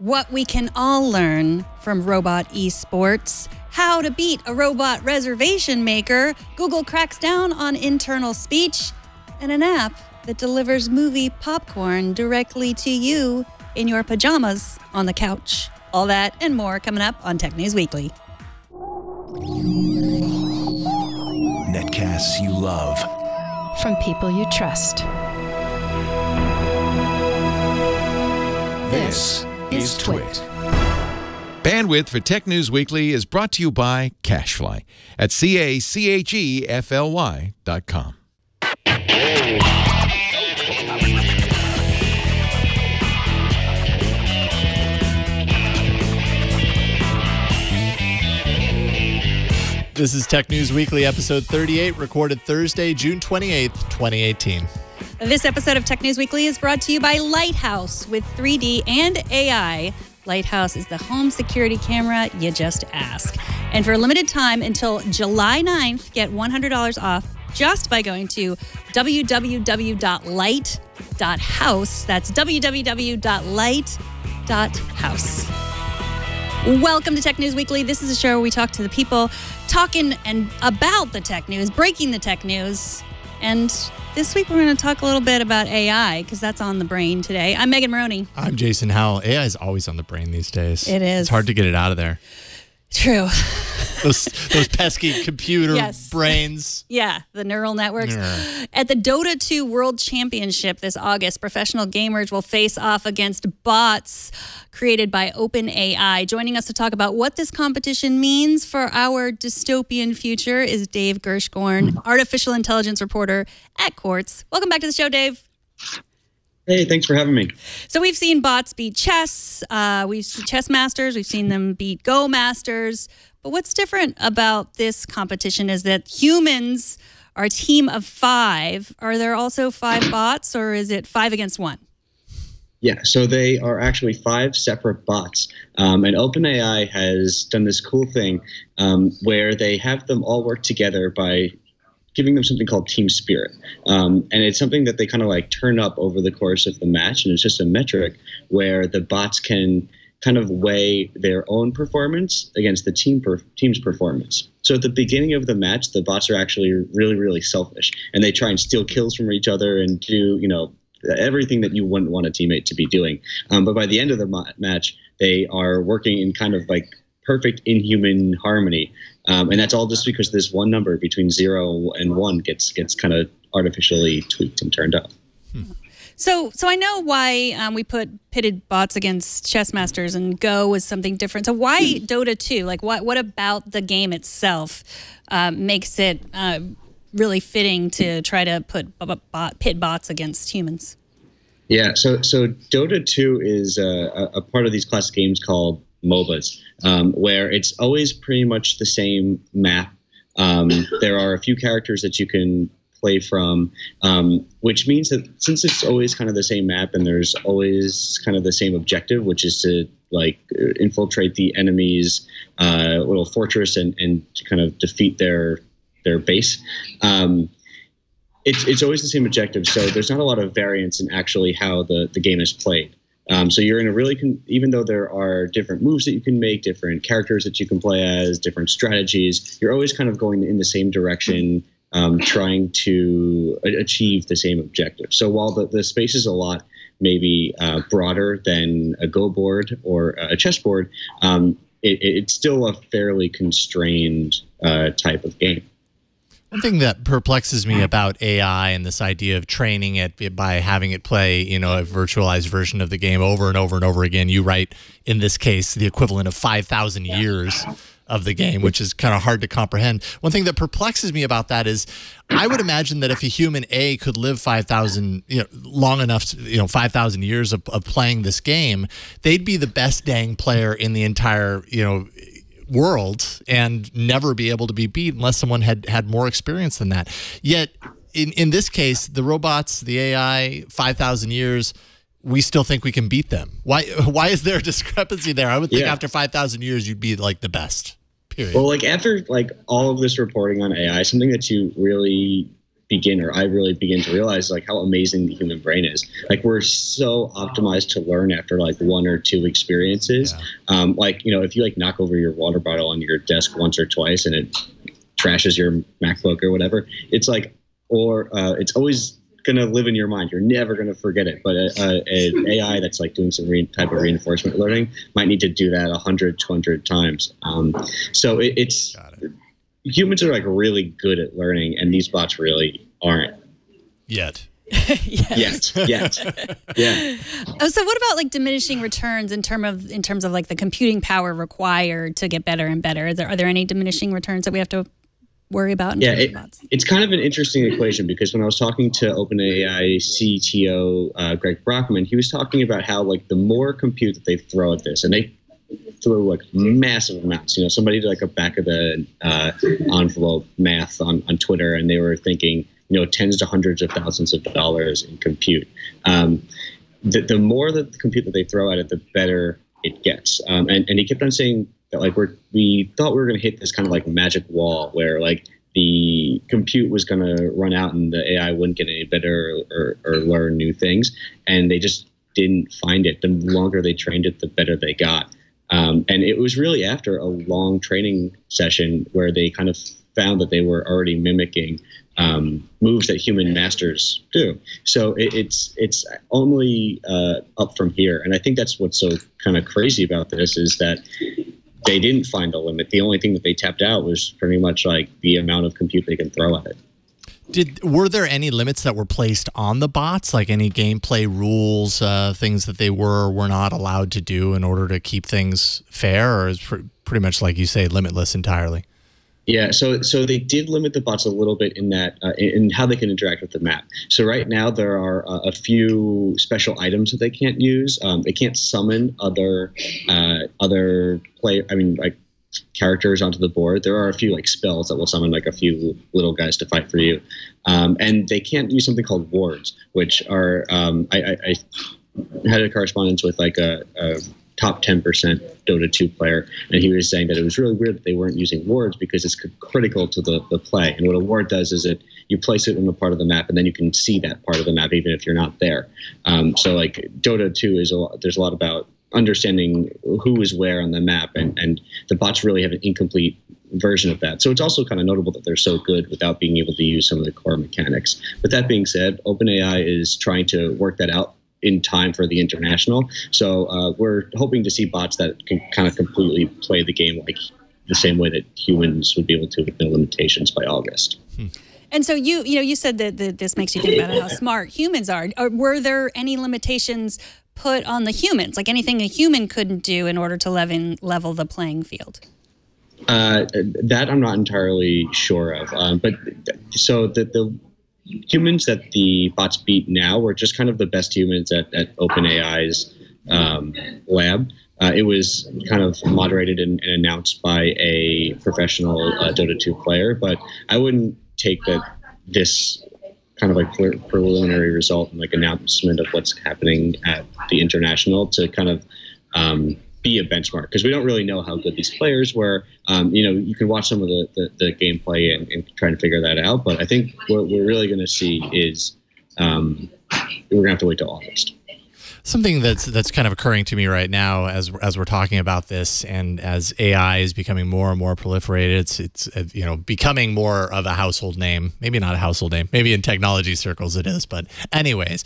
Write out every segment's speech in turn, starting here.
What we can all learn from robot esports, how to beat a robot reservation maker, Google cracks down on internal speech, and an app that delivers movie popcorn directly to you in your pajamas on the couch. All that and more coming up on Tech News Weekly. Netcasts you love. From people you trust. This is Twit. Bandwidth for Tech News Weekly is brought to you by CacheFly at CACHEFLY.com. This is Tech News Weekly, episode 38, recorded Thursday, June 28th, 2018. This episode of Tech News Weekly is brought to you by Lighthouse with 3D and AI. Lighthouse is the home security camera you just ask. And for a limited time until July 9th, get $100 off just by going to www.light.house. That's www.light.house. Welcome to Tech News Weekly. This is a show where we talk to the people talking and about the tech news, breaking the tech news. And this week we're going to talk a little bit about AI because that's on the brain today. I'm Megan Morrone. I'm Jason Howell. AI is always on the brain these days. It is. It's hard to get it out of there. True. Those pesky computer brains. Yeah, the neural networks. At the Dota 2 World Championship this August, professional gamers will face off against bots created by OpenAI. Joining us to talk about what this competition means for our dystopian future is Dave Gershgorn, artificial intelligence reporter at Quartz. Welcome back to the show, Dave. Hey, thanks for having me. So we've seen bots beat chess. We've seen chess masters. We've seen them beat Go masters. But what's different about this competition is that humans are a team of 5. Are there also 5 bots, or is it 5 against 1? Yeah, so they are actually 5 separate bots. And OpenAI has done this cool thing where they have them all work together by giving them something called team spirit. And it's something that they kind of like turn up over the course of the match. And it's just a metric where the bots can kind of weigh their own performance against the team's performance. So at the beginning of the match, the bots are actually really, really selfish. And they try and steal kills from each other and do, everything that you wouldn't want a teammate to be doing. But by the end of the match, they are working in kind of like perfect inhuman harmony. And that's all just because this one number between 0 and 1 gets kind of artificially tweaked and turned up. So I know why we pitted bots against chess masters and Go was something different. So why Dota 2? Like what about the game itself makes it really fitting to try to pit bots against humans? Yeah, so Dota 2 is a part of these classic games called MOBAs, where it's always pretty much the same map. There are a few characters that you can play from, which means that since it's always kind of the same map and there's always kind of the same objective, which is to like infiltrate the enemy's little fortress and to kind of defeat their base. It's always the same objective, so there's not a lot of variance in actually how the game is played. So you're in a really, even though there are different moves that you can make, different characters that you can play as, different strategies, you're always kind of going in the same direction, trying to achieve the same objective. So while the space is a lot maybe broader than a Go board or a chess board, it's still a fairly constrained type of game. One thing that perplexes me about AI and this idea of training it by having it play, a virtualized version of the game over and over and over again. You write, in this case, the equivalent of 5,000 years of the game, which is kind of hard to comprehend. One thing that perplexes me about that is I would imagine that if a human A could live 5,000, long enough, 5,000 years of playing this game, they'd be the best dang player in the entire, world and never be able to be beat unless someone had more experience than that. Yet in this case, the robots, the AI, 5,000 years, we still think we can beat them. Why is there a discrepancy there? I would think after 5,000 years, you'd be like the best, period. Well, like after like all of this reporting on AI, something that you really I really begin to realize like how amazing the human brain is. Like we're so optimized to learn after like 1 or 2 experiences. Yeah. Like, you know, if you like knock over your water bottle on your desk once or twice and it trashes your MacBook or whatever, it's like, or it's always going to live in your mind. You're never going to forget it. But an AI that's like doing some type of reinforcement learning might need to do that 100, 200 times. So it's humans are like really good at learning, and these bots really aren't. Yet. Yet. Yeah. Oh, so what about like diminishing returns in terms of like the computing power required to get better and better? Are there any diminishing returns that we have to worry about? It's kind of an interesting equation, because when I was talking to OpenAI CTO Greg Brockman, he was talking about how like the more compute that they throw at this, and they throw like massive amounts. You know, somebody did like a back of the envelope math on Twitter, and they were thinking, you know, tens to hundreds of thousands of dollars in compute. The more that the compute that they throw at it, the better it gets. And he kept on saying that like we thought we were going to hit this kind of like magic wall where like the compute was going to run out and the AI wouldn't get any better or learn new things. And they just didn't find it. The longer they trained it, the better they got. And it was really after a long training session where they kind of found that they were already mimicking moves that human masters do. So it's only up from here. And I think that's what's so kind of crazy about this is that they didn't find a limit. The only thing that they tapped out was pretty much like the amount of compute they can throw at it. Were there any limits that were placed on the bots, like any gameplay rules, things that they were or were not allowed to do in order to keep things fair, or is pretty much like you say, limitless entirely? Yeah, so they did limit the bots a little bit in that in how they can interact with the map. So right now there are a few special items that they can't use. They can't summon other characters onto the board. There are a few like spells that will summon like a few little guys to fight for you, and they can't use something called wards, which are I had a correspondence with like a top 10% Dota 2 player, and he was saying that it was really weird that they weren't using wards because it's critical to the play. And what a ward does is you place it in a part of the map, and then you can see that part of the map even if you're not there. So like Dota 2 there's a lot about understanding who is where on the map, and the bots really have an incomplete version of that. So it's also kind of notable that they're so good without being able to use some of the core mechanics. But that being said, OpenAI is trying to work that out in time for the international. So we're hoping to see bots that can kind of completely play the game like the same way that humans would be able to with no limitations by August. And so you said that this makes you think about how smart humans are. Were there any limitations put on the humans, like anything a human couldn't do in order to level the playing field? That I'm not entirely sure of. But so the humans that the bots beat now were just kind of the best humans at OpenAI's lab. It was kind of moderated and announced by a professional Dota 2 player, but I wouldn't take this kind of like preliminary result and like announcement of what's happening at the international to kind of be a benchmark, because we don't really know how good these players were. You can watch some of the gameplay and try to figure that out, but I think what we're really going to see is we're going to have to wait till August. Something that's kind of occurring to me right now as we're talking about this, and as AI is becoming more and more proliferated, it's becoming more of a household name. Maybe not a household name. Maybe in technology circles it is. But anyways,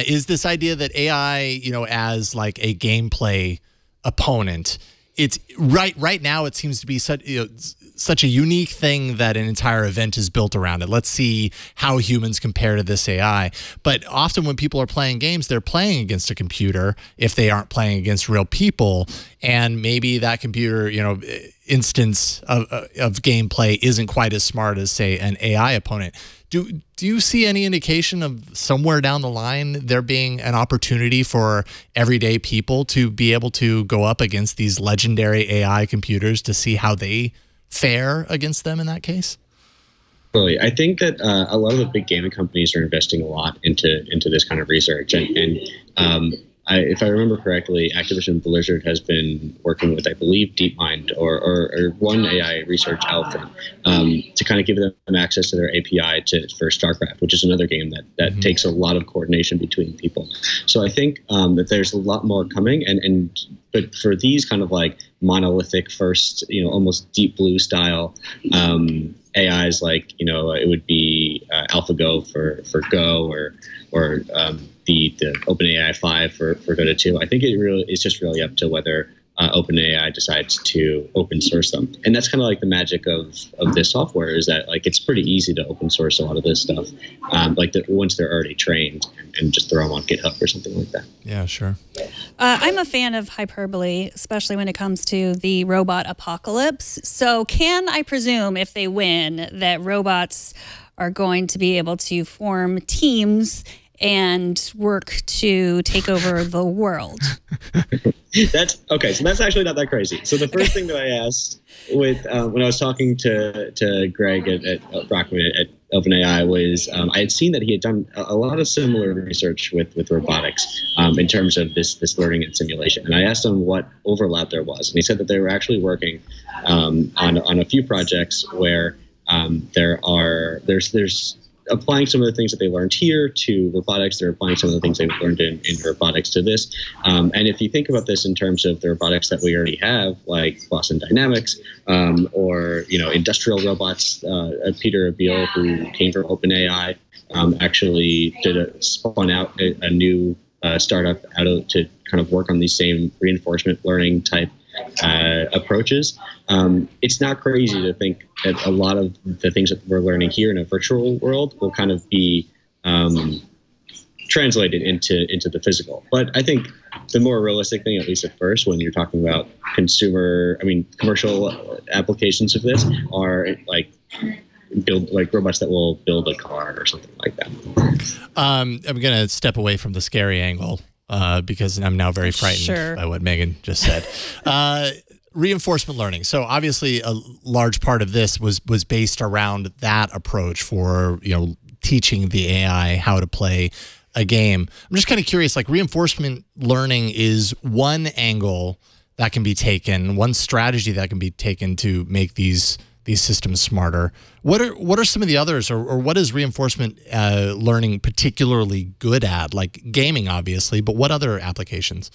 is this idea that AI, as like a gameplay opponent, it's right now it seems to be such a unique thing that an entire event is built around it. Let's see how humans compare to this AI. But often when people are playing games, they're playing against a computer if they aren't playing against real people, and maybe that computer instance of gameplay isn't quite as smart as, say, an AI opponent. Do you see any indication of somewhere down the line there being an opportunity for everyday people to be able to go up against these legendary AI computers to see how they fare against them in that case? Really, I think that a lot of the big gaming companies are investing a lot into this kind of research, and if I remember correctly, Activision Blizzard has been working with, I believe, DeepMind or one AI research outfit to kind of give them access to their API for StarCraft, which is another game that takes a lot of coordination between people. So I think that there's a lot more coming, but for these kind of like monolithic first, almost Deep Blue style AIs, like it would be AlphaGo for Go or the OpenAI 5 for Dota 2. I think it's just really up to whether OpenAI decides to open source them. And that's kind of like the magic of this software, is that like it's pretty easy to open source a lot of this stuff, once they're already trained, and just throw them on GitHub or something like that. Yeah, sure. I'm a fan of hyperbole, especially when it comes to the robot apocalypse. So can I presume, if they win, that robots are going to be able to form teams and work to take over the world? That's okay. So that's actually not that crazy. So the first thing that I asked when I was talking to Greg at Brockman at OpenAI was I had seen that he had done a lot of similar research with robotics in terms of this learning and simulation. And I asked him what overlap there was, and he said that they were actually working on a few projects where there's applying some of the things that they learned here to robotics. They're applying some of the things they've learned in robotics to this. And if you think about this in terms of the robotics that we already have, like Boston Dynamics, or industrial robots, Peter Abiel, who came from OpenAI, actually spun out a new startup to kind of work on these same reinforcement learning type approaches. It's not crazy to think that a lot of the things that we're learning here in a virtual world will kind of be translated into the physical. But I think the more realistic thing, at least at first, when you're talking about commercial applications of this, are like robots that will build a car or something like that. I'm going to step away from the scary angle because I'm now very frightened by what Megan just said. Reinforcement learning. So obviously a large part of this was based around that approach for, teaching the AI how to play a game. I'm just kind of curious, like reinforcement learning is one angle that can be taken, one strategy that can be taken to make these systems smarter. What are some of the others, or what is reinforcement learning particularly good at? Like gaming, obviously, but what other applications?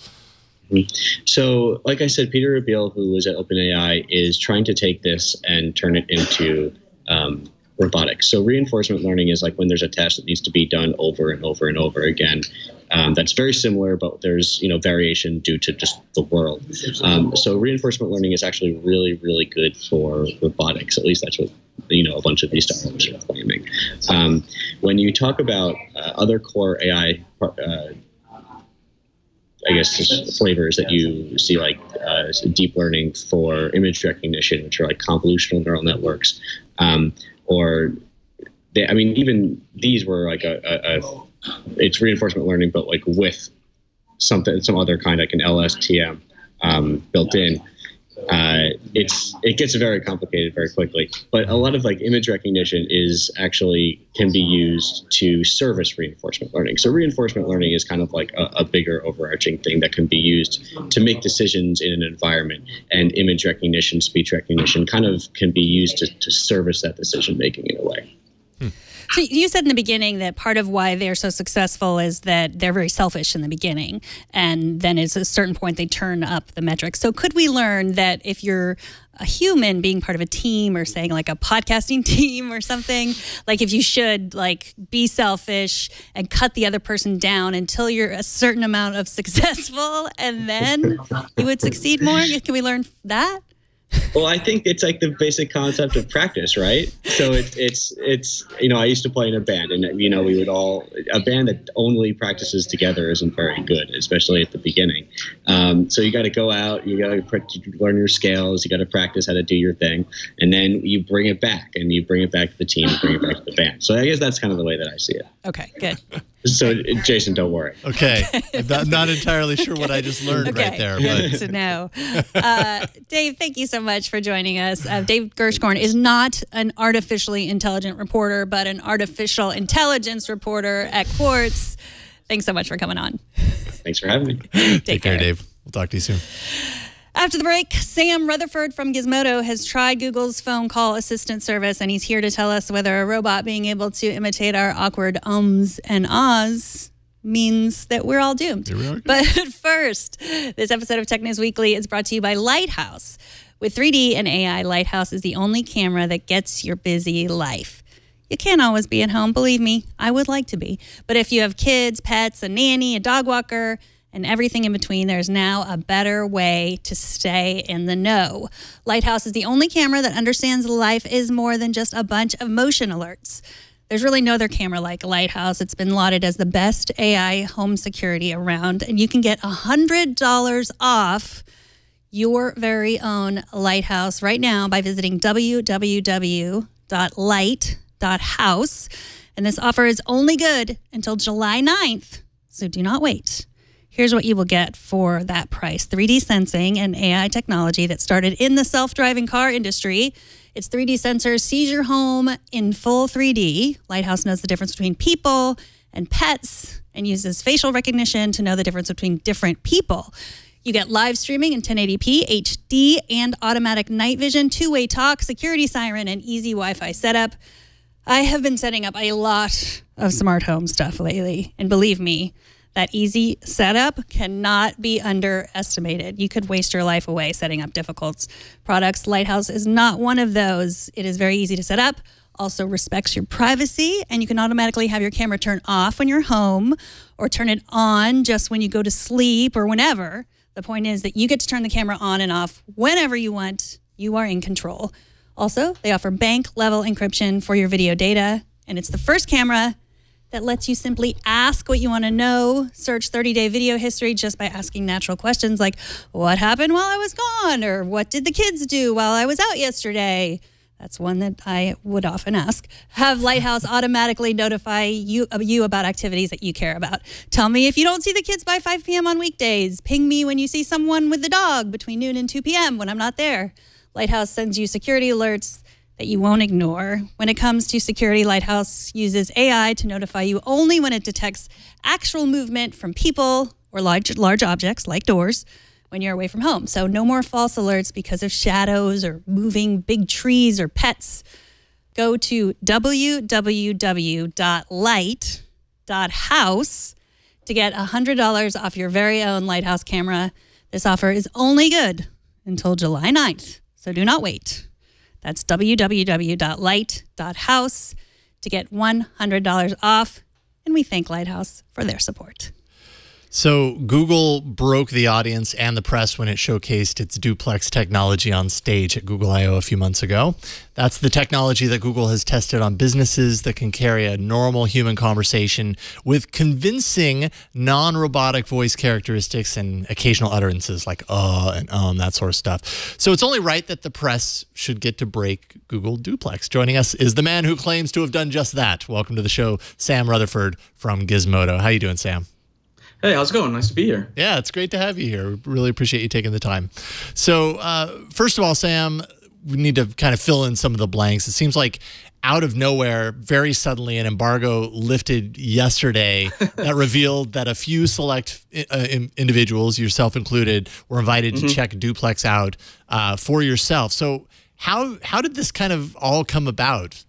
So, like I said, Peter Abiel, who was at OpenAI, is trying to take this and turn it into robotics. So reinforcement learning is like when there's a task that needs to be done over and over and over again. That's very similar, but there's variation due to just the world. So reinforcement learning is actually really, really good for robotics. At least that's what a bunch of these startups are claiming. When you talk about other core AI, I guess, just flavors that you see, like deep learning for image recognition, which are like convolutional neural networks, even these were like it's reinforcement learning, but like with some other kind, like an LSTM built in. It gets very complicated very quickly. But a lot of like image recognition can be used to service reinforcement learning. So reinforcement learning is kind of like a bigger overarching thing that can be used to make decisions in an environment. And image recognition, speech recognition kind of can be used to service that decision making in a way. So you said in the beginning that part of why they're so successful is that they're very selfish in the beginning, and then at a certain point they turn up the metrics. So could we learn that if you're a human being part of a team, or saying like a podcasting team or something, like if you should like be selfish and cut the other person down until you're a certain amount of successful, and then you would succeed more? Can we learn that? Well, I think it's like the basic concept of practice, right? So it's I used to play in a band, and a band that only practices together isn't very good, especially at the beginning. So you got to go out, you got to learn your scales, you got to practice how to do your thing, and then you bring it back, and you bring it back to the team, you bring it back to the band. So I guess that's kind of the way that I see it. Okay, good. So, Jason, don't worry. Okay. I'm not entirely sure what I just learned right there. Good to know. Dave, thank you so much for joining us. Dave Gershgorn is not an artificially intelligent reporter, but an artificial intelligence reporter at Quartz. Thanks so much for coming on. Thanks for having me. Take care, Dave. We'll talk to you soon. After the break, Sam Rutherford from Gizmodo has tried Google's phone call assistant service, and he's here to tell us whether a robot being able to imitate our awkward ums and ahs means that we're all doomed. But first, this episode of Tech News Weekly is brought to you by Lighthouse. With 3D and AI, Lighthouse is the only camera that gets your busy life. You can't always be at home, believe me. I would like to be. But if you have kids, pets, a nanny, a dog walker, and everything in between, there's now a better way to stay in the know. Lighthouse is the only camera that understands life is more than just a bunch of motion alerts. There's really no other camera like Lighthouse. It's been lauded as the best AI home security around, and you can get $100 off your very own Lighthouse right now by visiting www.light.house. And this offer is only good until July 9th, so do not wait. Here's what you will get for that price. 3D sensing and AI technology that started in the self-driving car industry. Its 3D sensor sees your home in full 3D. Lighthouse knows the difference between people and pets and uses facial recognition to know the difference between different people. You get live streaming in 1080p, HD, and automatic night vision, two-way talk, security siren, and easy Wi-Fi setup. I have been setting up a lot of smart home stuff lately, and believe me, that easy setup cannot be underestimated. You could waste your life away setting up difficult products. Lighthouse is not one of those. It is very easy to set up, also respects your privacy, and you can automatically have your camera turn off when you're home or turn it on just when you go to sleep or whenever. The point is that you get to turn the camera on and off whenever you want. You are in control. Also, they offer bank-level encryption for your video data, and it's the first camera that lets you simply ask what you want to know, search 30-day video history just by asking natural questions like, what happened while I was gone? Or what did the kids do while I was out yesterday? That's one that I would often ask. Have Lighthouse automatically notify you about activities that you care about. Tell me if you don't see the kids by 5 p.m. on weekdays. Ping me when you see someone with the dog between noon and 2 p.m. when I'm not there. Lighthouse sends you security alerts that you won't ignore. When it comes to security, Lighthouse uses AI to notify you only when it detects actual movement from people or large objects like doors when you're away from home. So no more false alerts because of shadows or moving big trees or pets. Go to www.light.house to get $100 off your very own Lighthouse camera. This offer is only good until July 9th, so do not wait. That's www.light.house to get $100 off. And we thank Lighthouse for their support. So Google broke the audience and the press when it showcased its duplex technology on stage at Google I/O a few months ago. That's the technology that Google has tested on businesses that can carry a normal human conversation with convincing non-robotic voice characteristics and occasional utterances like and that sort of stuff. So it's only right that the press should get to break Google Duplex. Joining us is the man who claims to have done just that. Welcome to the show, Sam Rutherford from Gizmodo. How you doing, Sam? Hey, how's it going? Nice to be here. Yeah, it's great to have you here. We really appreciate you taking the time. So first of all, Sam, we need to kind of fill in some of the blanks. It seems like out of nowhere, very suddenly, an embargo lifted yesterday that revealed that a few select individuals, yourself included, were invited to check Duplex out for yourself. So how did this kind of all come about?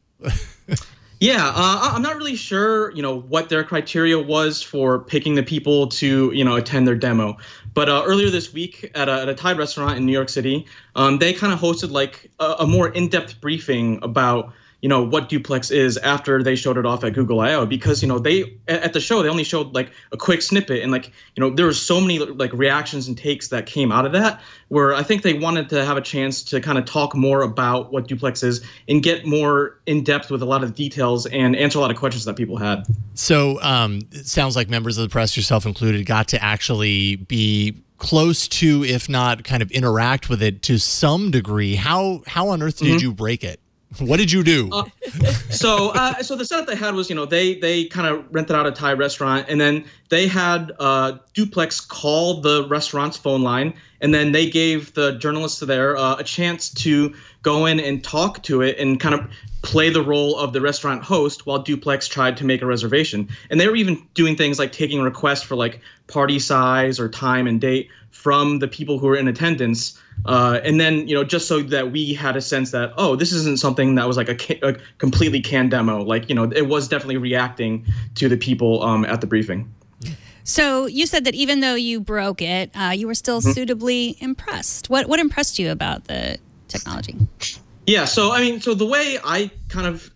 Yeah, I'm not really sure, what their criteria was for picking the people to, attend their demo. But earlier this week at a Thai restaurant in New York City, they kind of hosted like a more in-depth briefing about, what Duplex is after they showed it off at Google I/O, because, they at the show, they only showed like a quick snippet, and like, there were so many like reactions and takes that came out of that, where I think they wanted to have a chance to kind of talk more about what Duplex is and get more in depth with a lot of details and answer a lot of questions that people had. So it sounds like members of the press, yourself included, got to actually be close to, if not kind of interact with it to some degree. How on earth did you break it? What did you do? So the setup they had was, they kind of rented out a Thai restaurant, and then they had Duplex call the restaurant's phone line, and then they gave the journalists there a chance to go in and talk to it and kind of play the role of the restaurant host while Duplex tried to make a reservation. And they were even doing things like taking requests for like party size or time and date from the people who were in attendance. And then, just so that we had a sense that, oh, this isn't something that was like a completely canned demo. Like, it was definitely reacting to the people at the briefing. So you said that even though you broke it, you were still suitably impressed. What impressed you about the technology? Yeah, so so the way I kind of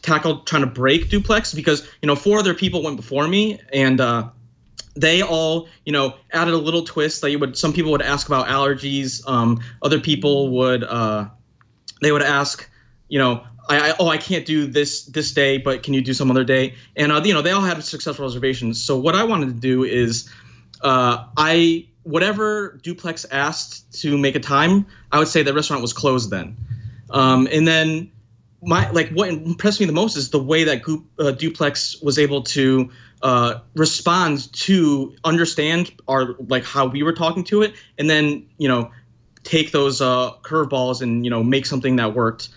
tackled trying to break Duplex, because 4 other people went before me, and they all added a little twist. Some people would ask about allergies. Other people would they would ask, I can't do this day, but can you do some other day? And they all had successful reservations. So what I wanted to do is whatever Duplex asked to make a time, I would say the restaurant was closed then. And then what impressed me the most is the way that Duplex was able to respond to understand how we were talking to it, and then take those curveballs and make something that worked.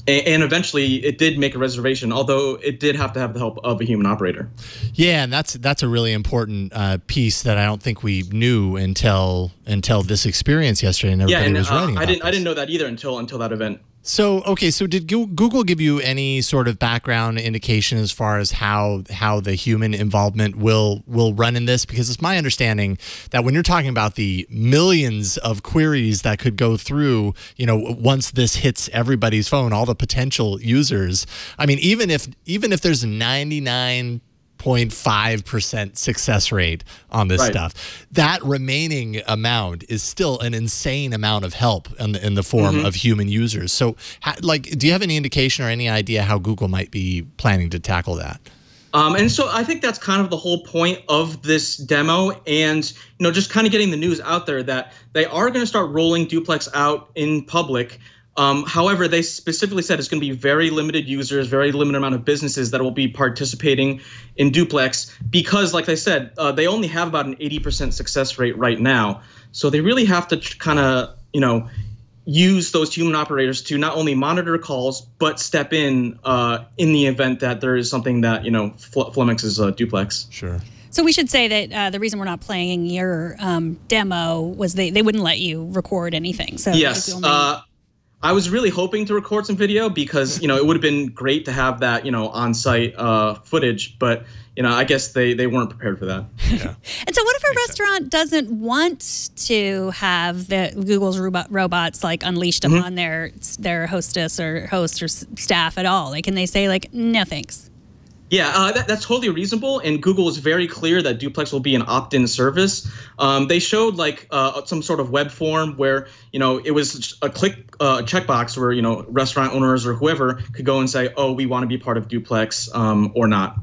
And eventually it did make a reservation, although it did have to have the help of a human operator. Yeah, and that's a really important piece that I don't think we knew until this experience yesterday, and everybody was writing about I didn't know that either until that event. So, okay, so did Google give you any sort of background indication as far as how the human involvement will run in this? Because it's my understanding that when you're talking about the millions of queries that could go through, once this hits everybody's phone, all the potential users, I mean, even if there's a 99.5% success rate on this stuff, that remaining amount is still an insane amount of help in the form of human users. So do you have any indication or any idea how Google might be planning to tackle that? And so I think that's kind of the whole point of this demo, and just kind of getting the news out there that they are going to start rolling Duplex out in public. However, they specifically said it's going to be very limited users, very limited amount of businesses that will be participating in Duplex, because, like I said, they only have about an 80% success rate right now. So they really have to kind of, use those human operators to not only monitor calls, but step in the event that there is something that, flummoxes Duplex. Sure. So we should say that the reason we're not playing your demo was they wouldn't let you record anything. So yes. I was really hoping to record some video because, it would have been great to have that, on-site footage. But, I guess they weren't prepared for that. Yeah. And so what if a restaurant doesn't want to have Google's robots unleashed upon their hostess or host or staff at all? Can they say no thanks? Yeah, that's totally reasonable, and Google is very clear that Duplex will be an opt-in service. They showed some sort of web form where it was a checkbox where restaurant owners or whoever could go and say, oh, we want to be part of Duplex or not.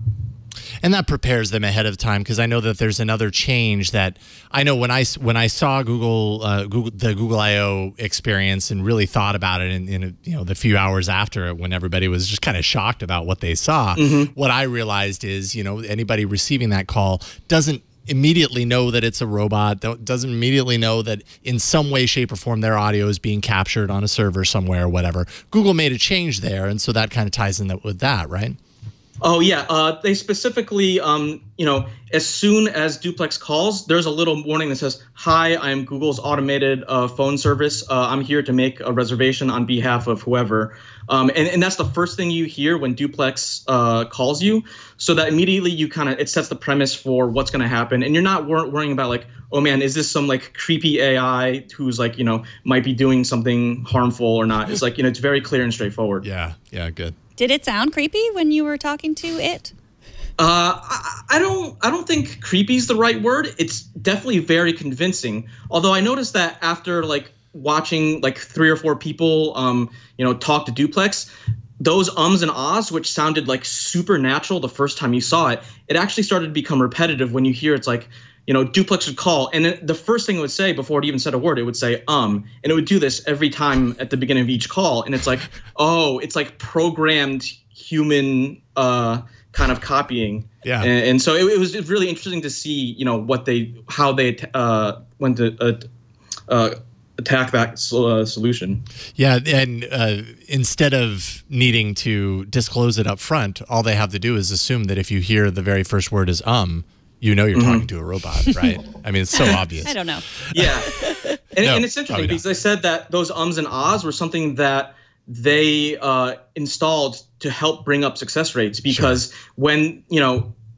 And that prepares them ahead of time, because I know that there's another change that I know when I saw the Google I/O experience and really thought about it in the few hours after it, when everybody was just kind of shocked about what they saw. What I realized is anybody receiving that call doesn't immediately know that it's a robot, doesn't immediately know that in some way, shape, or form their audio is being captured on a server somewhere or whatever. Google made a change there, and so that kind of ties in with that, right? Oh, yeah. They specifically, as soon as Duplex calls, there's a little warning that says, hi, I'm Google's automated phone service. I'm here to make a reservation on behalf of whoever. And that's the first thing you hear when Duplex calls you. So that immediately it sets the premise for what's going to happen. And you're not worrying about oh, man, is this some creepy AI who's might be doing something harmful or not? It's it's very clear and straightforward. Yeah, good. Did it sound creepy when you were talking to it? I don't think creepy is the right word. It's definitely very convincing. Although I noticed that after watching 3 or 4 people talk to Duplex, those ums and ahs, which sounded supernatural the first time you saw it, it actually started to become repetitive when you hear it's Duplex would call, and the first thing it would say before it even said a word, it would say and it would do this every time at the beginning of each call, and it's oh, it's programmed human kind kind of copying. Yeah. And so it was really interesting to see, how they went to attack that solution. Yeah, and instead of needing to disclose it up front, all they have to do is assume that if you hear the very first word is you know you're talking to a robot, right? I mean, it's so obvious. I don't know. Yeah. And it's interesting because they said that those ums and ahs were something that they installed to help bring up success rates, because when,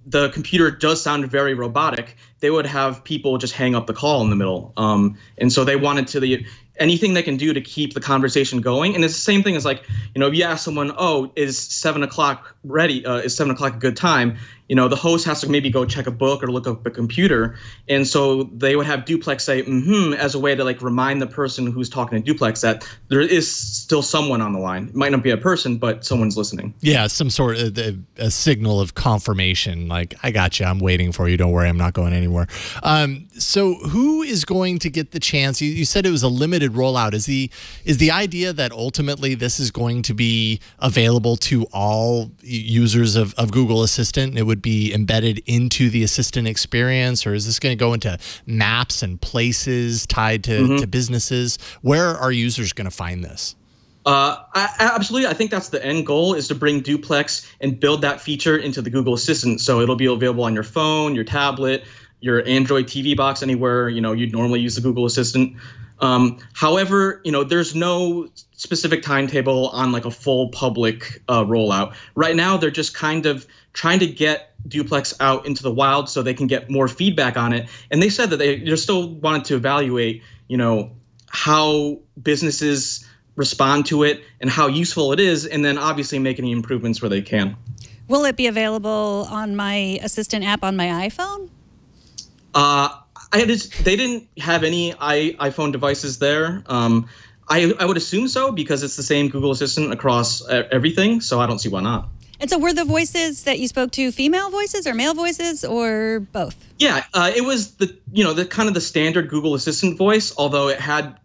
the computer does sound very robotic, they would have people just hang up the call in the middle. And so they wanted anything they can do to keep the conversation going. And it's the same thing as if you ask someone, is 7 o'clock ready? Is 7 o'clock a good time? The host has to maybe go check a book or look up a computer. And so they would have Duplex say, as a way to remind the person who's talking to Duplex that there is still someone on the line. It might not be a person, but someone's listening. Yeah, some sort of a signal of confirmation. Like, I got you. I'm waiting for you. Don't worry. I'm not going anywhere. So who is going to get the chance? You said it was a limited rollout. Is the idea that ultimately this is going to be available to all users of Google Assistant? It would be embedded into the Assistant experience, or is this going to go into maps and places tied to businesses? Where are users going to find this? Absolutely. I think that's the end goal, is to bring Duplex and build that feature into the Google Assistant. So it'll be available on your phone, your tablet, your Android TV box, anywhere you'd normally use the Google Assistant. However, there's no specific timetable on a full public rollout. Right now, they're just kind of trying to get Duplex out into the wild so they can get more feedback on it. And they said that they're still wanted to evaluate, how businesses respond to it and how useful it is, and then obviously make any improvements where they can. Will it be available on my Assistant app on my iPhone? They didn't have any iPhone devices there. I would assume so, because it's the same Google Assistant across everything, so I don't see why not. And so were the voices that you spoke to female voices or male voices, or both? Yeah, it was the kind of the standard Google Assistant voice, although it had,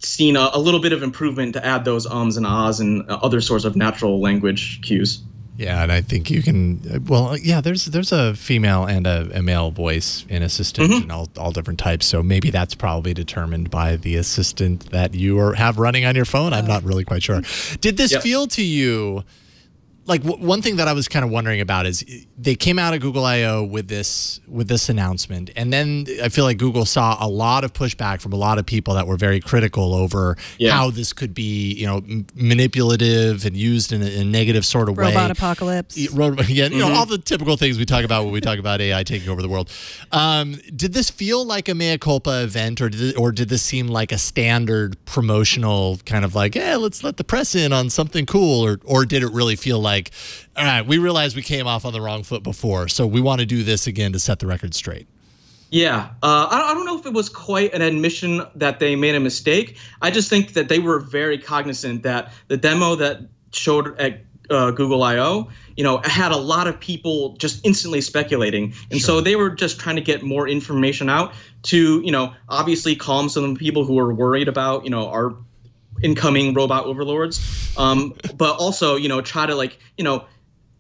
seen a little bit of improvement to add those ums and ahs and other sorts of natural language cues. Yeah, and I think you can. Well, yeah, there's a female and a male voice in Assistant, and all different types. So maybe that's probably determined by the Assistant that you have running on your phone. I'm not really quite sure. Did this feel to you like one thing that I was kind of wondering about is they came out of Google I/O with this announcement, and then I feel like Google saw a lot of pushback from a lot of people that were very critical over how this could be, manipulative and used in a negative sort of way. Robot apocalypse. All the typical things we talk about when we talk about AI taking over the world. Did this feel like a mea culpa event, or did this seem like a standard promotional kind of like, let's let the press in on something cool, or did it really feel like, all right, we realized we came off on the wrong foot before, so we want to do this again to set the record straight? Yeah, I don't know if it was quite an admission that they made a mistake. I just think that they were very cognizant that the demo that showed at Google I/O, had a lot of people just instantly speculating. And so they were just trying to get more information out to, obviously calm some of the people who were worried about, our incoming robot overlords, but also, try to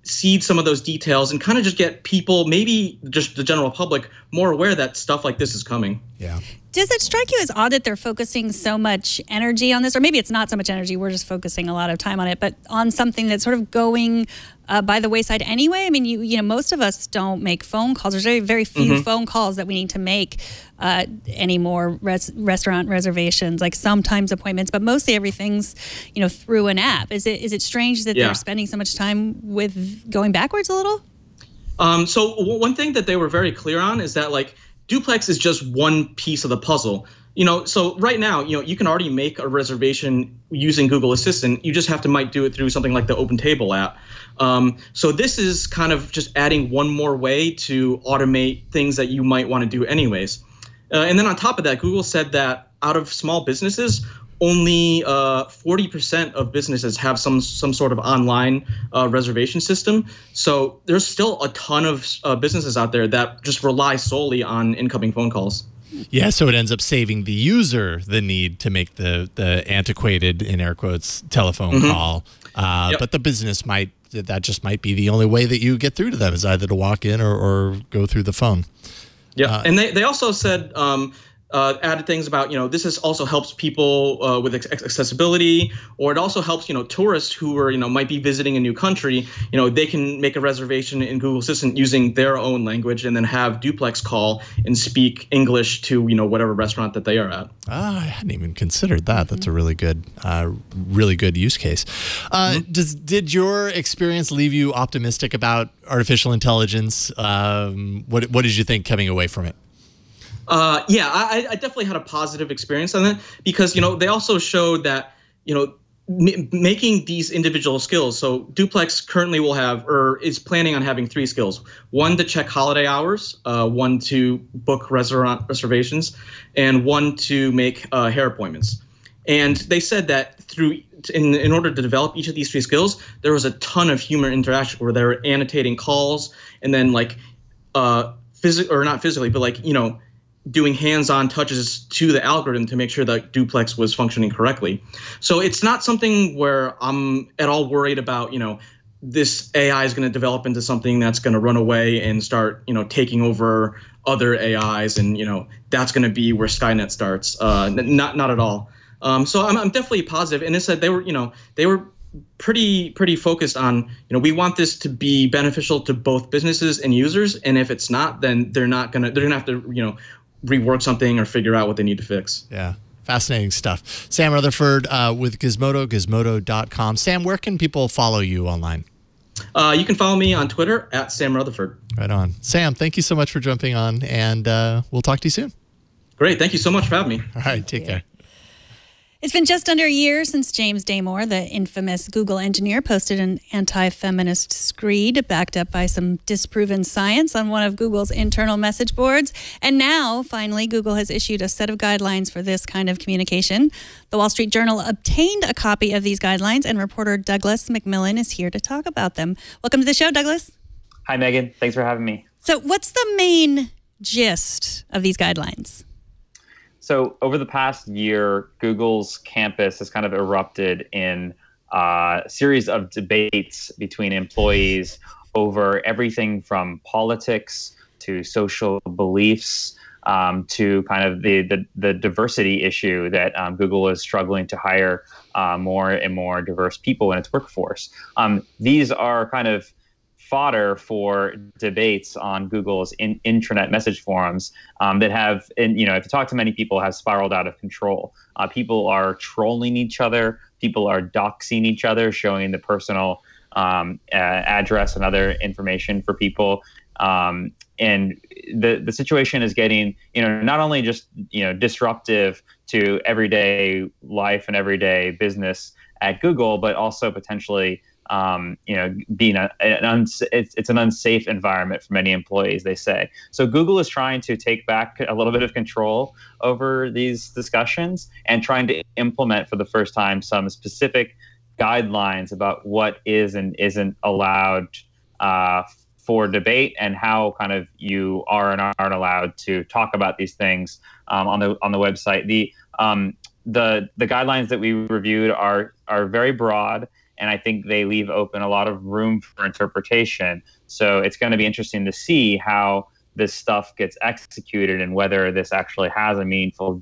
seed some of those details and kind of just get people, maybe just the general public, more aware that stuff like this is coming. Yeah. Does it strike you as odd that they're focusing so much energy on this? Or maybe it's not so much energy, we're just focusing a lot of time on it, but on something that's sort of going by the wayside anyway? I mean, most of us don't make phone calls. There's very, very few phone calls that we need to make anymore, restaurant reservations, like sometimes appointments, but mostly everything's, through an app. Is it strange that they're spending so much time with going backwards a little? So one thing that they were very clear on is that Duplex is just one piece of the puzzle. So right now, you can already make a reservation using Google Assistant. You just might do it through something like the OpenTable app. So this is kind of just adding one more way to automate things that you might want to do anyways. And then on top of that, Google said that out of small businesses, only 40% of businesses have some sort of online reservation system. So there's still a ton of businesses out there that just rely solely on incoming phone calls. Yeah, so it ends up saving the user the need to make the antiquated, in air quotes, telephone call. But the business might that just might be the only way that you get through to them, is either to walk in or go through the phone. Yeah, and they also said added things about, this is also helps people with accessibility, or it also helps, tourists who are, might be visiting a new country, they can make a reservation in Google Assistant using their own language and then have Duplex call and speak English to, whatever restaurant that they are at. I hadn't even considered that. That's a really good use case. Did your experience leave you optimistic about artificial intelligence? What did you think coming away from it? I definitely had a positive experience on that, because, they also showed that, making these individual skills. So Duplex currently will have, or is planning on having 3 skills: one to check holiday hours, one to book restaurant reservations, and one to make hair appointments. And they said that in order to develop each of these 3 skills, there was a ton of human interaction where they were annotating calls, and then not physically, but doing hands-on touches to the algorithm to make sure that Duplex was functioning correctly. So it's not something where I'm at all worried about, this AI is going to develop into something that's going to run away and start, taking over other AIs, and, that's going to be where Skynet starts. Not at all. So I'm definitely positive. And it said they were pretty focused on, we want this to be beneficial to both businesses and users. And if it's not, then they're going to have to, rework something or figure out what they need to fix. Yeah. Fascinating stuff. Sam Rutherford with Gizmodo, gizmodo.com. Sam, where can people follow you online? You can follow me on Twitter at Sam Rutherford. Right on. Sam, thank you so much for jumping on, and we'll talk to you soon. Great. Thank you so much for having me. All right. Take care. It's been just under a year since James Damore, the infamous Google engineer, posted an anti-feminist screed backed up by some disproven science on one of Google's internal message boards. And now, finally, Google has issued a set of guidelines for this kind of communication. The Wall Street Journal obtained a copy of these guidelines, and reporter Douglas MacMillan is here to talk about them. Welcome to the show, Douglas. Hi, Megan. Thanks for having me. So what's the main gist of these guidelines? So over the past year, Google's campus has kind of erupted in a series of debates between employees over everything from politics to social beliefs to kind of the diversity issue that Google is struggling to hire more and more diverse people in its workforce. These are kind of fodder for debates on Google's intranet message forums that have, and if you talk to many people, have spiraled out of control. People are trolling each other. People are doxing each other, showing the personal address and other information for people. And the situation is getting, not only just, disruptive to everyday life and everyday business at Google, but also potentially being it's an unsafe environment for many employees, they say. So Google is trying to take back a little bit of control over these discussions and trying to implement for the first time some specific guidelines about what is and isn't allowed for debate, and how kind of you are and aren't allowed to talk about these things on the website. The guidelines that we reviewed are very broad, and I think they leave open a lot of room for interpretation. So it's going to be interesting to see how this stuff gets executed and whether this actually has a meaningful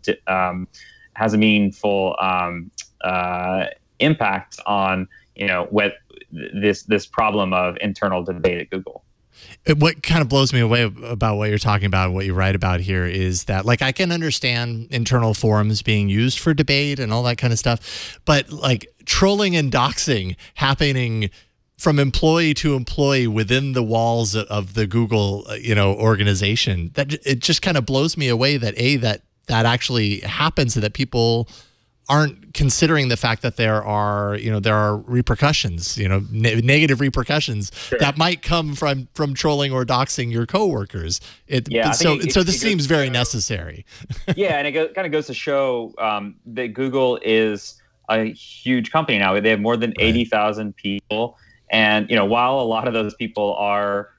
impact on what this problem of internal debate at Google. What kind of blows me away about what you're talking about, what you write about here, is that, I can understand internal forums being used for debate and all that kind of stuff, but trolling and doxing happening from employee to employee within the walls of the Google, organization, that it just kind of blows me away that that actually happens, and that people aren't considering the fact that there are repercussions, negative repercussions that might come from trolling or doxing your coworkers. So this seems very necessary. Yeah, and it kind of goes to show that Google is a huge company now. They have more than 80,000 people, and while a lot of those people are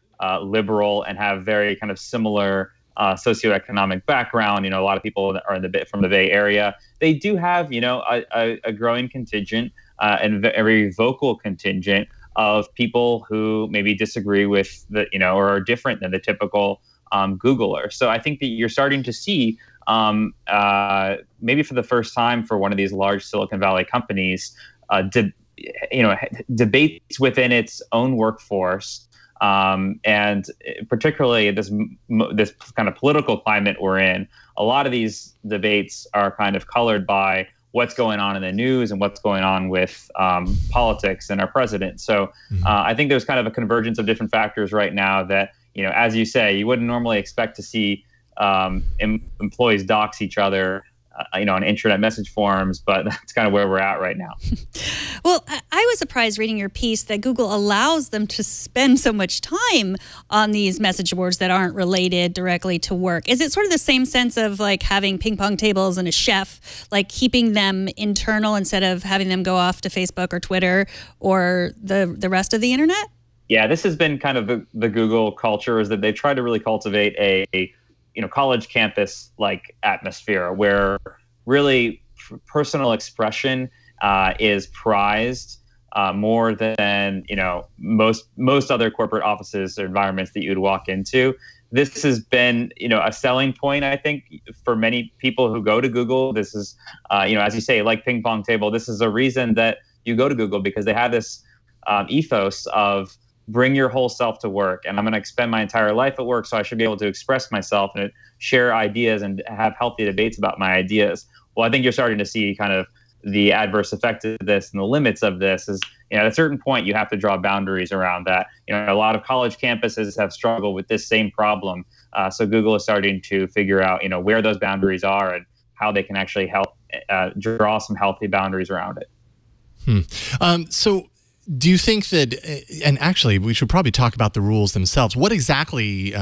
liberal and have very kind of similar socioeconomic background, a lot of people are from the Bay Area. They do have, a growing contingent and very vocal contingent of people who maybe disagree with or are different than the typical Googler. So I think that you're starting to see maybe for the first time for one of these large Silicon Valley companies, debates within its own workforce, and particularly this kind of political climate we're in. A lot of these debates are kind of colored by what's going on in the news and what's going on with politics and our president. So I think there's kind of a convergence of different factors right now that, as you say, you wouldn't normally expect to see employees dox each other, on internet message forums, but that's kind of where we're at right now. Well, I was surprised reading your piece that Google allows them to spend so much time on these message boards that aren't related directly to work. Is it sort of the same sense of like having ping pong tables and a chef, like keeping them internal instead of having them go off to Facebook or Twitter or the rest of the internet? Yeah, this has been kind of the Google culture, is that they try to really cultivate a college campus like atmosphere where really personal expression is prized more than most other corporate offices or environments that you'd walk into. This has been a selling point, I think, for many people who go to Google. This is as you say, like ping pong table. This is a reason that you go to Google, because they have this ethos of bring your whole self to work, and I'm going to spend my entire life at work, so I should be able to express myself and share ideas and have healthy debates about my ideas. Well, I think you're starting to see kind of the adverse effect of this and the limits of this is, at a certain point, you have to draw boundaries around that. A lot of college campuses have struggled with this same problem. So Google is starting to figure out, where those boundaries are and how they can actually help draw some healthy boundaries around it. So do you think that, and actually we should probably talk about the rules themselves. What exactly,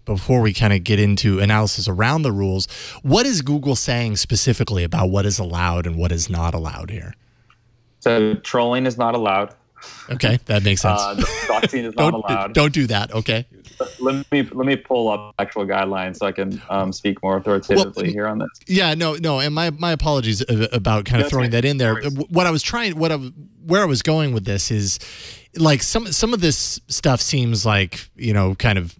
before we kind of get into analysis around the rules, what is Google saying specifically about what is allowed and what is not allowed here? So trolling is not allowed. Okay, that makes sense. Doxing is not allowed. Don't do that, okay. Let me pull up actual guidelines so I can speak more authoritatively here on this. Yeah, no, and my apologies about kind of throwing that in there. Where I was going with this is, like, some of this stuff seems like kind of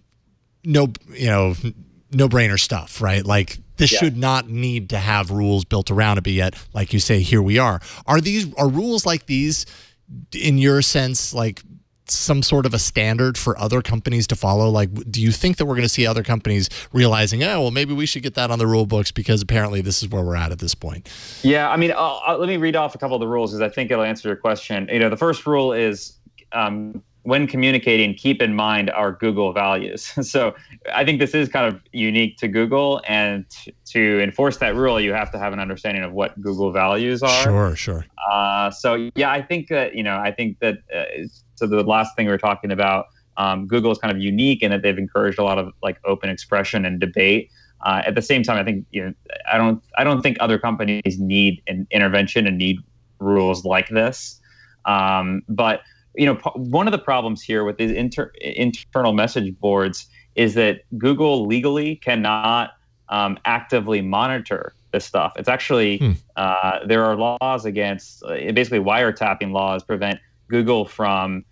no-brainer stuff, right? Like this should not need to have rules built around it, but yet, like you say, here we are. Are rules like these, in your sense, like some sort of a standard for other companies to follow? Like, do you think that we're going to see other companies realizing, well, maybe we should get that on the rule books because apparently this is where we're at this point? Yeah, I mean, let me read off a couple of the rules because I think it'll answer your question. The first rule is when communicating, keep in mind our Google values. So I think this is kind of unique to Google, and to enforce that rule, you have to have an understanding of what Google values are. Sure. So yeah, I think that so the last thing we were talking about, Google is kind of unique in that they've encouraged a lot of like open expression and debate. At the same time, I think I don't think other companies need an intervention and need rules like this. But one of the problems here with these internal message boards is that Google legally cannot actively monitor this stuff. It's actually there are laws against basically wiretapping laws prevent Google from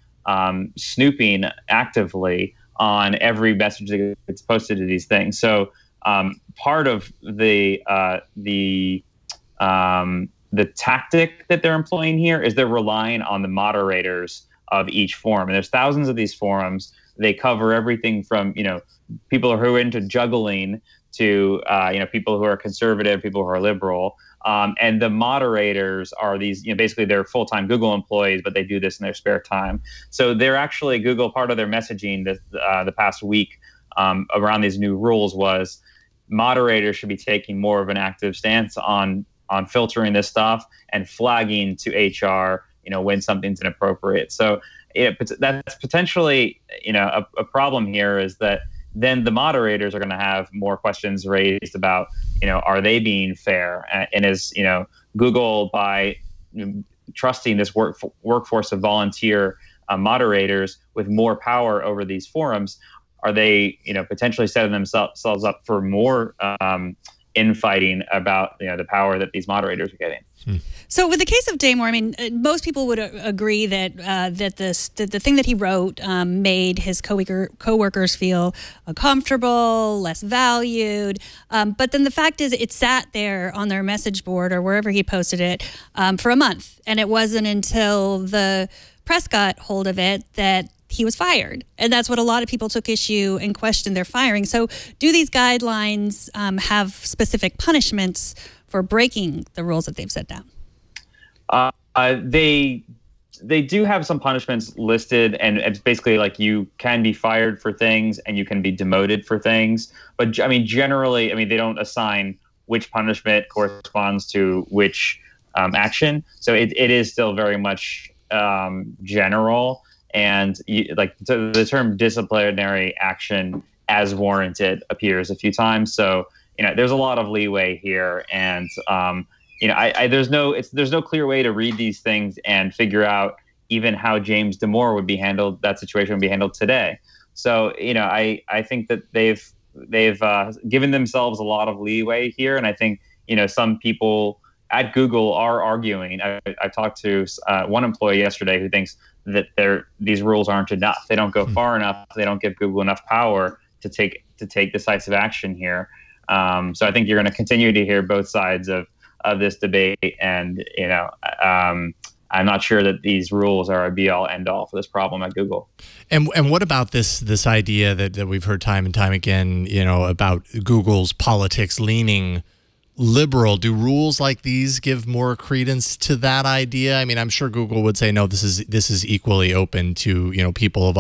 snooping actively on every message that gets posted to these things. So part of the tactic that they're employing here is they're relying on the moderators of each forum. And there's thousands of these forums. They cover everything from, people who are into juggling to, people who are conservative, people who are liberal. And the moderators are these, basically they're full-time Google employees, but they do this in their spare time. So they're actually, Google, part of their messaging the past week around these new rules was moderators should be taking more of an active stance on filtering this stuff and flagging to HR, when something's inappropriate. So that's potentially, a problem here is that then the moderators are going to have more questions raised about, are they being fair? And is, Google, by trusting this workforce of volunteer moderators with more power over these forums, are they, potentially setting themselves up for more infighting about the power that these moderators are getting. So with the case of Damore, I mean, most people would agree that that the thing that he wrote made his coworkers feel uncomfortable, less valued. But then the fact is, it sat there on their message board or wherever he posted it for a month, and it wasn't until the press got hold of it that he was fired. And that's what a lot of people took issue and questioned their firing. So do these guidelines have specific punishments for breaking the rules that they've set down? They do have some punishments listed, and it's basically like you can be fired for things and you can be demoted for things. But I mean, generally, I mean, they don't assign which punishment corresponds to which action. So it is still very much general. And the term disciplinary action as warranted appears a few times. So, there's a lot of leeway here. And, there's no clear way to read these things and figure out even how James Damore would be handled, that situation would be handled today. So, I think that they've given themselves a lot of leeway here. And I think, some people at Google are arguing. I talked to one employee yesterday who thinks that these rules aren't enough. They don't go far enough. They don't give Google enough power to take decisive action here. So I think you're going to continue to hear both sides of this debate, and I'm not sure that these rules are a be-all, end-all for this problem at Google. And what about this idea that we've heard time and time again, about Google's politics leaning liberal? Do rules like these give more credence to that idea? I mean, I'm sure Google would say, no, this is equally open to, people of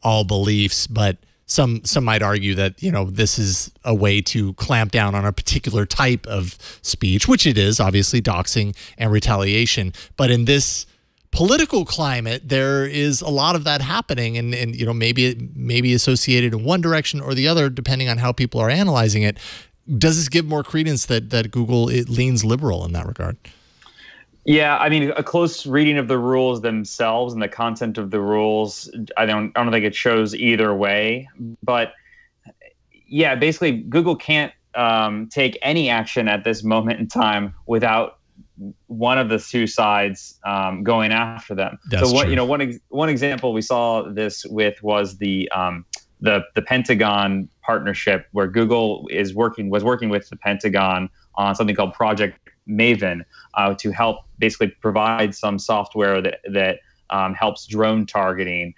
all beliefs, but some might argue that, this is a way to clamp down on a particular type of speech, which it is, obviously, doxing and retaliation. But in this political climate, there is a lot of that happening, and maybe it may be associated in one direction or the other, depending on how people are analyzing it. Does this give more credence that Google leans liberal in that regard? Yeah, I mean, a close reading of the rules themselves and the content of the rules, I don't think it shows either way. But yeah, basically, Google can't take any action at this moment in time without one of the two sides going after them. That's true. One example we saw this with was the Pentagon partnership, where Google was working with the Pentagon on something called Project Maven to help basically provide some software that helps drone targeting.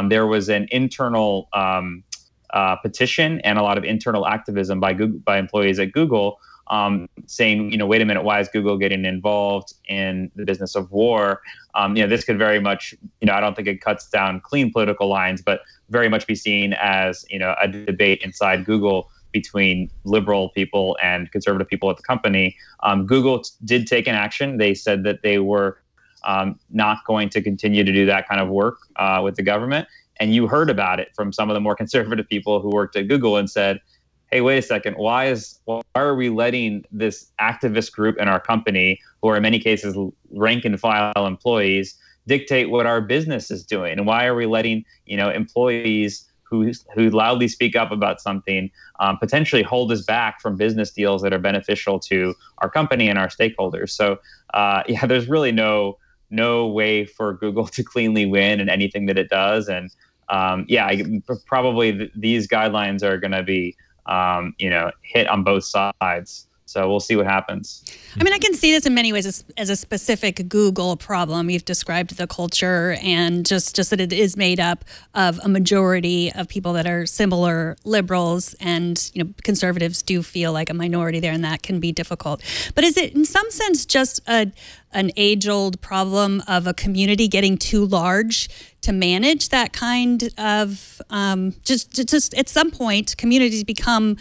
There was an internal petition and a lot of internal activism by employees at Google saying, wait a minute, why is Google getting involved in the business of war? This could very much, I don't think it cuts down clean political lines, but very much be seen as, a debate inside Google between liberal people and conservative people at the company. Google did take an action. They said that they were not going to continue to do that kind of work with the government. And you heard about it from some of the more conservative people who worked at Google and said, hey, wait a second, why are we letting this activist group in our company, who are in many cases rank and file employees, dictate what our business is doing? And why are we letting employees who loudly speak up about something potentially hold us back from business deals that are beneficial to our company and our stakeholders? So there's really no way for Google to cleanly win in anything that it does. And probably these guidelines are going to be hit on both sides. So we'll see what happens. I mean, I can see this in many ways as a specific Google problem. You've described the culture and just that it is made up of a majority of people that are similar liberals, and conservatives do feel like a minority there, and that can be difficult. But is it in some sense just an age-old problem of a community getting too large to manage that kind of just at some point communities become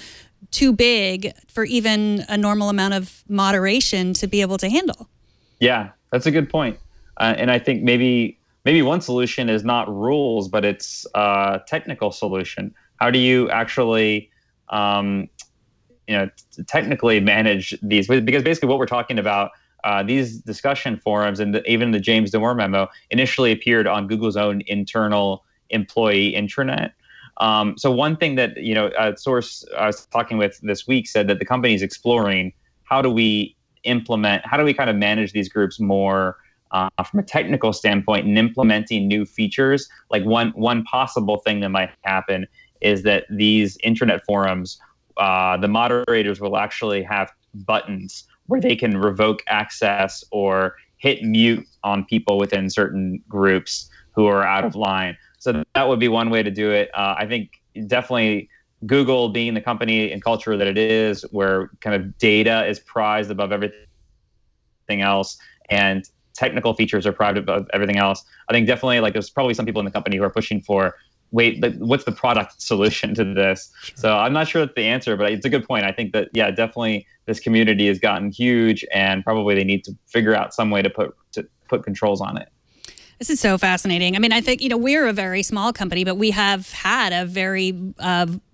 too big for even a normal amount of moderation to be able to handle? Yeah, that's a good point. And I think maybe one solution is not rules, but it's a technical solution. How do you actually, technically manage these? Because basically what we're talking about, these discussion forums and even the James Damore memo initially appeared on Google's own internal employee intranet. So one thing that, a source I was talking with this week said that the company is exploring how do we kind of manage these groups more from a technical standpoint and implementing new features. Like one possible thing that might happen is that these internet forums, the moderators will actually have buttons where they can revoke access or hit mute on people within certain groups who are out of line. So that would be one way to do it. I think definitely Google, being the company and culture that it is, where kind of data is prized above everything else and technical features are prized above everything else. I think definitely there's probably some people in the company who are pushing for, what's the product solution to this? Sure. So I'm not sure that's the answer, but it's a good point. I think that, definitely this community has gotten huge and probably they need to figure out some way to put controls on it. This is so fascinating. I mean, I think, we're a very small company, but we have had a very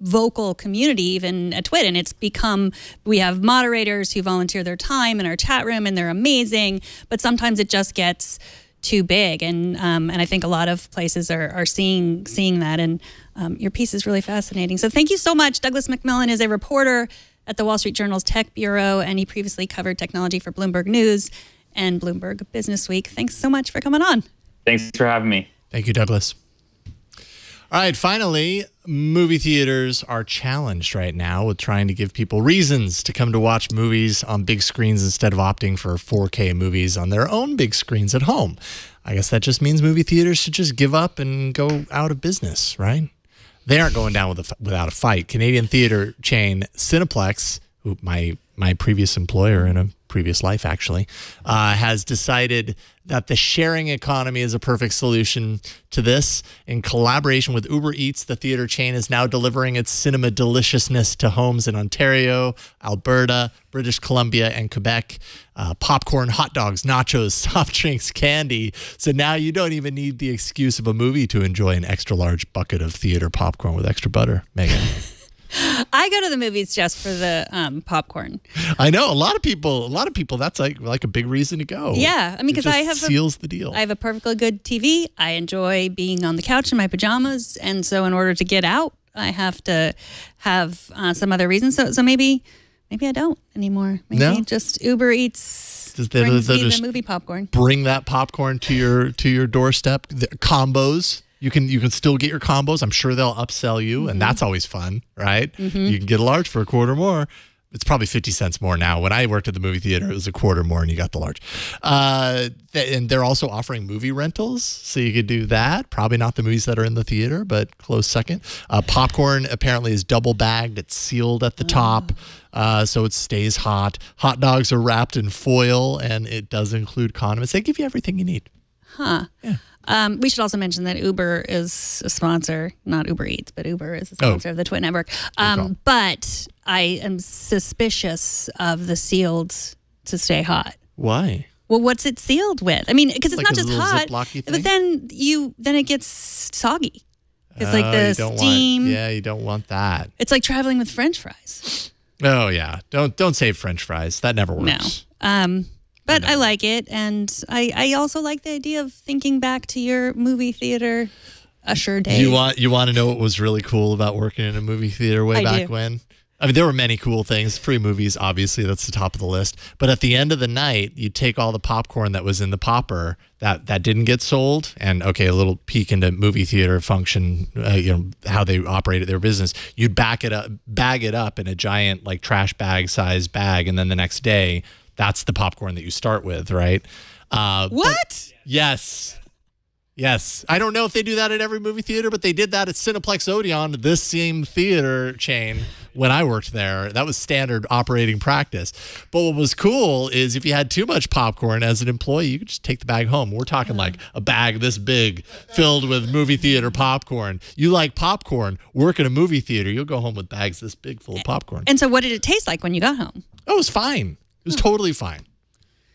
vocal community even at Twit. And it's become, we have moderators who volunteer their time in our chat room and they're amazing. But sometimes it just gets too big. And I think a lot of places are seeing that. And your piece is really fascinating. So thank you so much. Douglas MacMillan is a reporter at the Wall Street Journal's Tech Bureau, and he previously covered technology for Bloomberg News and Bloomberg Business Week. Thanks so much for coming on. Thanks for having me. Thank you, Douglas. All right, finally, movie theaters are challenged right now with trying to give people reasons to come to watch movies on big screens instead of opting for 4K movies on their own big screens at home. I guess that just means movie theaters should just give up and go out of business, right? They aren't going down without a fight. Canadian theater chain Cineplex, who my previous employer in a previous life actually, has decided that the sharing economy is a perfect solution to this. In collaboration with Uber Eats, the theater chain is now delivering its cinema deliciousness to homes in Ontario, Alberta, British Columbia, and Quebec. Popcorn, hot dogs, nachos, soft drinks, candy. So now you don't even need the excuse of a movie to enjoy an extra large bucket of theater popcorn with extra butter. Megan. I go to the movies just for the popcorn. I know a lot of people. That's like a big reason to go. Yeah, I mean, because I have seals the deal. I have a perfectly good TV. I enjoy being on the couch in my pajamas, and so in order to get out, I have to have some other reason. So maybe I don't anymore. Maybe just Uber Eats brings me the movie popcorn. Bring that popcorn to your doorstep. The combos. You can still get your combos. I'm sure they'll upsell you, and that's always fun, right? You can get a large for a quarter more. It's probably 50 cents more now. When I worked at the movie theater, it was a quarter more, and you got the large. And they're also offering movie rentals, so you could do that. Probably not the movies that are in the theater, but close second. Popcorn apparently is double bagged. It's sealed at the top, so it stays hot. Hot dogs are wrapped in foil, and it does include condiments. They give you everything you need. Huh. Yeah. We should also mention that Uber is a sponsor, not Uber Eats, but Uber is a sponsor of the Twit Network. But I am suspicious of the sealed to stay hot. Why? Well, what's it sealed with? I mean, because it's like not just hot, but then it gets soggy. It's like the steam. You don't want that. It's like traveling with French fries. Oh yeah, don't save French fries. That never works. No. But I like it, and I also like the idea of thinking back to your movie theater usher days. You want to know what was really cool about working in a movie theater way back when? I mean, there were many cool things. Free movies, obviously, that's the top of the list. But at the end of the night, you'd take all the popcorn that was in the popper that didn't get sold, and a little peek into movie theater function, how they operated their business. You'd bag it up in a giant trash bag size bag, and then the next day, that's the popcorn that you start with, right? What? Yes. I don't know if they do that at every movie theater, but they did that at Cineplex Odeon, this same theater chain, when I worked there. That was standard operating practice. But what was cool is if you had too much popcorn as an employee, you could just take the bag home. We're talking like a bag this big filled with movie theater popcorn. You like popcorn, work at a movie theater, you'll go home with bags this big full of popcorn. And so what did it taste like when you got home? Oh, it was fine. It was totally fine.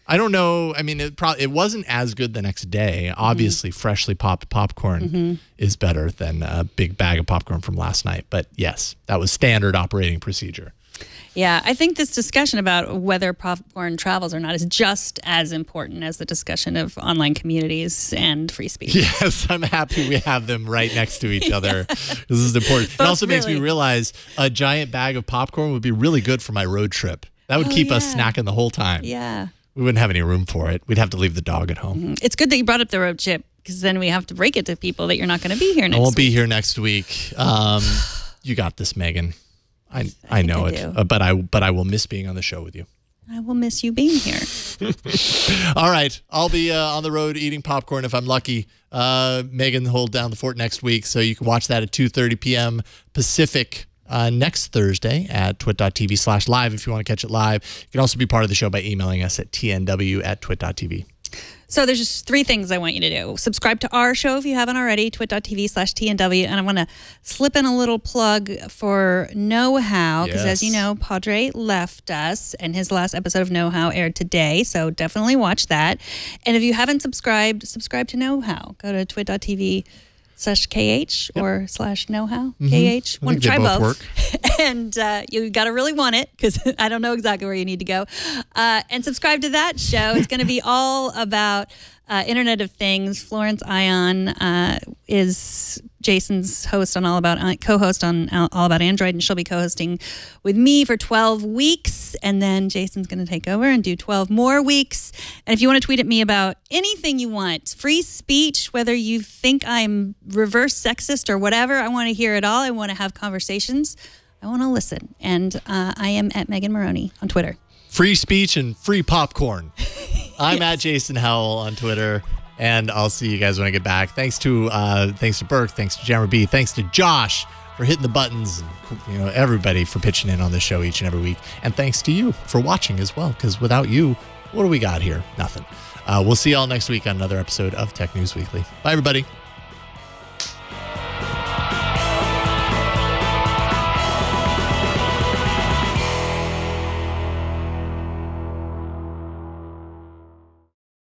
I don't know. I mean, it wasn't as good the next day. Obviously, freshly popped popcorn is better than a big bag of popcorn from last night. But yes, that was standard operating procedure. Yeah, I think this discussion about whether popcorn travels or not is just as important as the discussion of online communities and free speech. Yes, I'm happy we have them right next to each other. This is important. It also makes me realize a giant bag of popcorn would be really good for my road trip. That would keep us snacking the whole time. Yeah. We wouldn't have any room for it. We'd have to leave the dog at home. It's good that you brought up the road trip, because then we have to break it to people that you're not going to be here next week. I won't be here next week. You got this, Megan. I know it. But I will miss being on the show with you. I will miss you being here. All right. I'll be on the road eating popcorn if I'm lucky. Megan hold down the fort next week, so you can watch that at 2:30 p.m. Pacific next Thursday at twit.tv/live if you want to catch it live. You can also be part of the show by emailing us at tnw@twit.tv. So there's just 3 things I want you to do. Subscribe to our show if you haven't already, twit.tv/TNW. And I want to slip in a little plug for Know How, because as you know, Padre left us, and his last episode of Know How aired today. So definitely watch that. And if you haven't subscribed, subscribe to Know How. Go to twit.tv/KH or /knowhow, KH. Want to try both. And you got to really want it, because I don't know exactly where you need to go. And subscribe to that show. It's going to be all about Internet of Things. Florence Ion is Jason's co-host on All About Android, and she'll be co-hosting with me for 12 weeks, and then Jason's going to take over and do 12 more weeks. And if you want to tweet at me about anything you want, free speech, whether you think I'm reverse sexist or whatever, I want to hear it all. I want to have conversations. I want to listen. And I am at Megan Morrone on Twitter. Free speech and free popcorn. I'm at Jason Howell on Twitter, and I'll see you guys when I get back. Thanks to Burke, thanks to Jammer B, thanks to Josh for hitting the buttons, and everybody for pitching in on this show each and every week, and thanks to you for watching as well. Because without you, what do we got here? Nothing. We'll see y'all next week on another episode of Tech News Weekly. Bye, everybody.